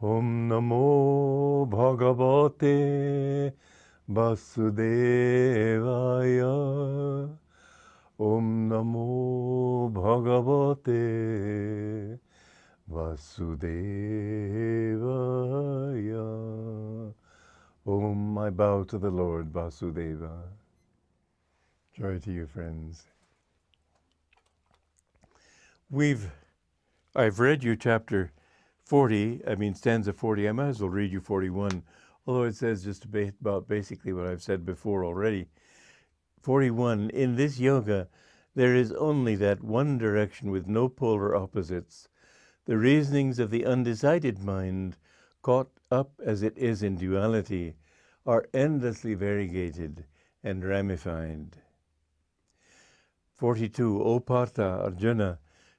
Om Namo Bhagavate Vasudevaya. Om Namo Bhagavate Vasudevaya. Om, I bow to the Lord Vasudeva. Joy to you, friends. I've read you chapter 40, stanza 40. I might as well read you 41, although it says just about basically what I've said before already. 41, in this yoga, there is only that one direction with no polar opposites. The reasonings of the undecided mind, caught up as it is in duality, are endlessly variegated and ramified. 42, O Partha, Arjuna,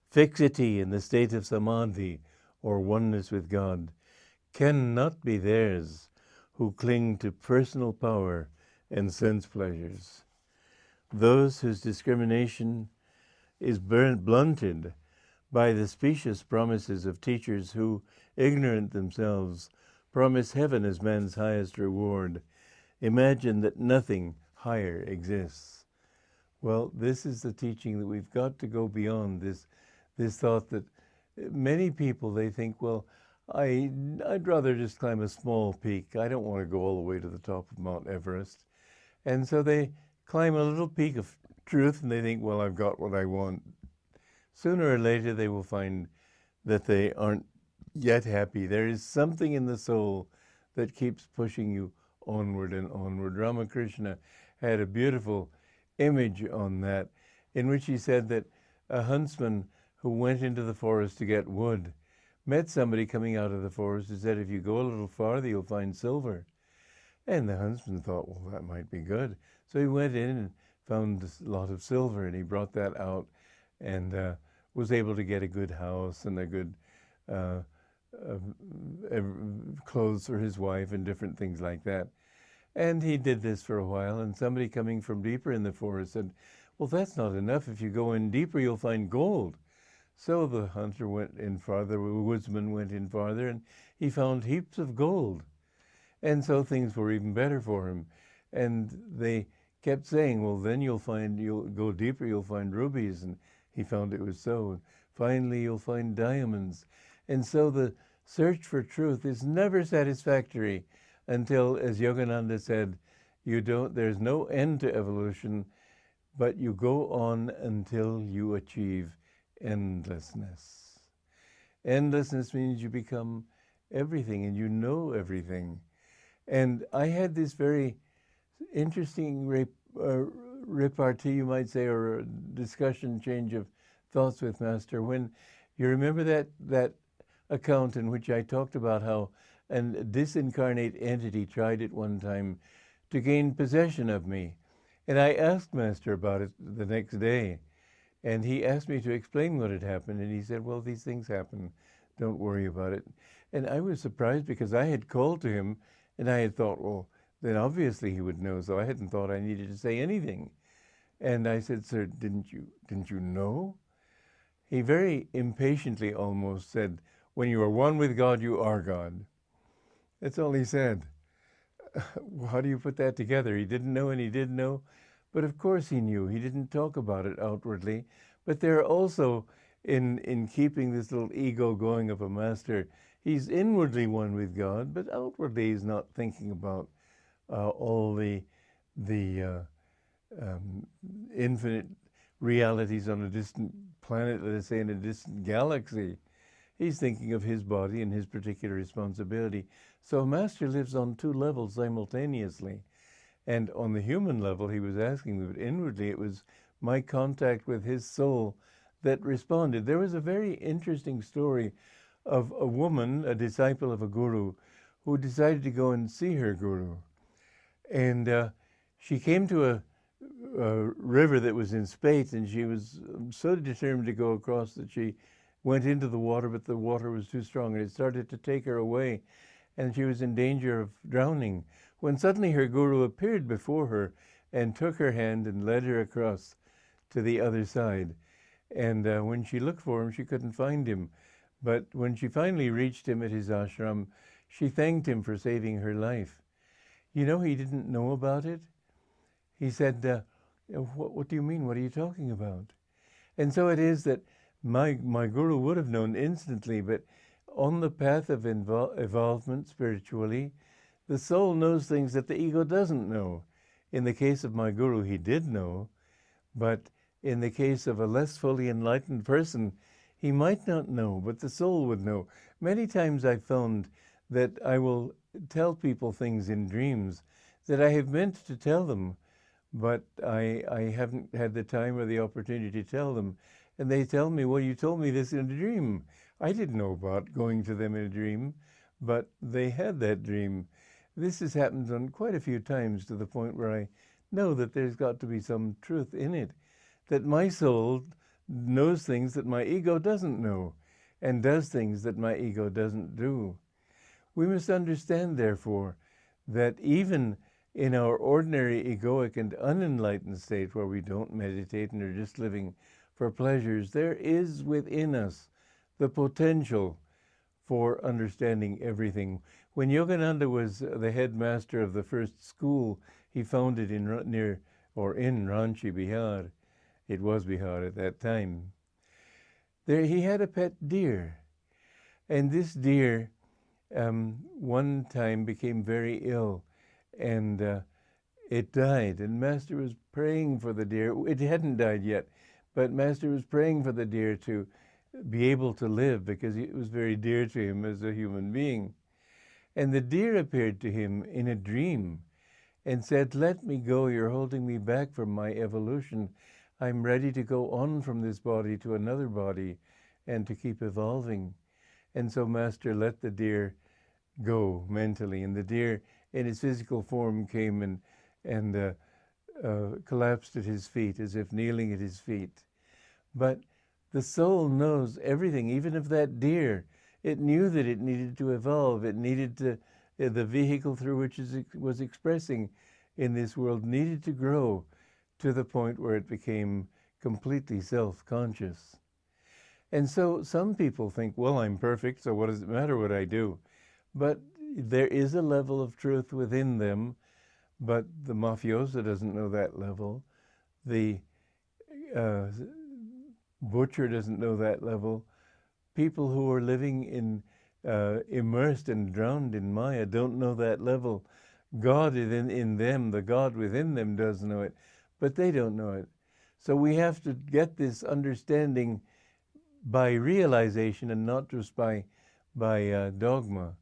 fixity in the state of samadhi, or oneness with God, cannot be theirs who cling to personal power and sense pleasures. Those whose discrimination is blunted by the specious promises of teachers who, ignorant themselves, promise heaven as man's highest reward, imagine that nothing higher exists. Well, this is the teaching that we've got to go beyond this thought that many people, they think, well, I'd rather just climb a small peak. I don't want to go all the way to the top of Mount Everest. And so they climb a little peak of truth and they think, well, I've got what I want. Sooner or later, they will find that they aren't yet happy. There is something in the soul that keeps pushing you onward and onward. Ramakrishna had a beautiful image on that, in which he said that a huntsman who went into the forest to get wood met somebody coming out of the forest and said, if you go a little farther, you'll find silver. And the huntsman thought, well, that might be good. So he went in and found a lot of silver, and he brought that out and was able to get a good house and a good clothes for his wife and different things like that. And he did this for a while, and somebody coming from deeper in the forest said, well, that's not enough. If you go in deeper, you'll find gold. So the hunter went in farther, the woodsman went in farther, and he found heaps of gold. And so things were even better for him. And they kept saying, well, then you'll go deeper, you'll find rubies. And he found it was so. Finally, you'll find diamonds. And so the search for truth is never satisfactory until, as Yogananda said, there's no end to evolution, but you go on until you achieve endlessness. Endlessness means you become everything and you know everything. And I had this very interesting repartee, you might say, or a discussion, change of thoughts with Master, when you remember that account in which I talked about how a disincarnate entity tried at one time to gain possession of me. And I asked Master about it the next day. And he asked me to explain what had happened. And he said, well, these things happen. Don't worry about it. And I was surprised because I had called to him and I had thought, well, then obviously he would know. So I hadn't thought I needed to say anything. And I said, sir, didn't you know? He very impatiently almost said, when you are one with God, you are God. That's all he said. How do you put that together? He didn't know and he did know. But of course he knew. He didn't talk about it outwardly. But there also, in keeping this little ego going of a master, he's inwardly one with God, but outwardly he's not thinking about all the infinite realities on a distant planet, let us say in a distant galaxy. He's thinking of his body and his particular responsibility. So a master lives on two levels simultaneously. And on the human level, he was asking me, but inwardly it was my contact with his soul that responded. There was a very interesting story of a woman, a disciple of a guru, who decided to go and see her guru. And she came to a river that was in spate, and she was so determined to go across that she went into the water, but the water was too strong, and it started to take her away, and she was in danger of drowning, when suddenly her guru appeared before her and took her hand and led her across to the other side. And when she looked for him, she couldn't find him. But when she finally reached him at his ashram, she thanked him for saving her life. You know, he didn't know about it. He said, what do you mean? What are you talking about? And so it is that my guru would have known instantly, but on the path of evolvement spiritually, the soul knows things that the ego doesn't know. In the case of my guru, he did know, but in the case of a less fully enlightened person, he might not know, but the soul would know. Many times I've found that I will tell people things in dreams that I have meant to tell them, but I haven't had the time or the opportunity to tell them. And they tell me, well, you told me this in a dream. I didn't know about going to them in a dream, but they had that dream. This has happened on quite a few times, to the point where I know that there's got to be some truth in it, that my soul knows things that my ego doesn't know, and does things that my ego doesn't do. We must understand, therefore, that even in our ordinary egoic and unenlightened state, where we don't meditate and are just living for pleasures, there is within us the potential for understanding everything. When Yogananda was the headmaster of the first school he founded in Ranchi, Bihar, it was Bihar at that time, there he had a pet deer. And this deer one time became very ill, and it died. And Master was praying for the deer. It hadn't died yet, but Master was praying for the deer to be able to live, because it was very dear to him as a human being. And the deer appeared to him in a dream and said, "Let me go, you're holding me back from my evolution. I'm ready to go on from this body to another body and to keep evolving." And so Master let the deer go mentally, and the deer in its physical form came and collapsed at his feet, as if kneeling at his feet. But the soul knows everything, even of that deer. It knew that it needed to evolve. It needed to, the vehicle through which it was expressing in this world needed to grow to the point where it became completely self-conscious. And so some people think, well, I'm perfect, so what does it matter what I do? But there is a level of truth within them, but the mafioso doesn't know that level. The butcher doesn't know that level. People who are living in immersed and drowned in Maya don't know that level. God in them, the God within them does know it, but they don't know it. So we have to get this understanding by realization and not just by dogma.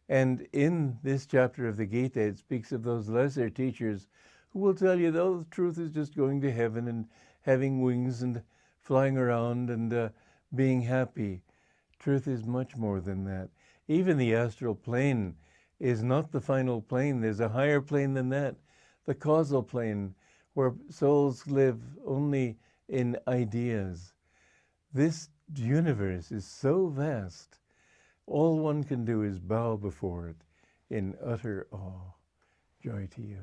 And in this chapter of the Gita, it speaks of those lesser teachers who will tell you, oh, the truth is just going to heaven and having wings and flying around and being happy. Truth is much more than that. Even the astral plane is not the final plane. There's a higher plane than that, the causal plane, where souls live only in ideas. This universe is so vast, all one can do is bow before it in utter awe. Joy to you.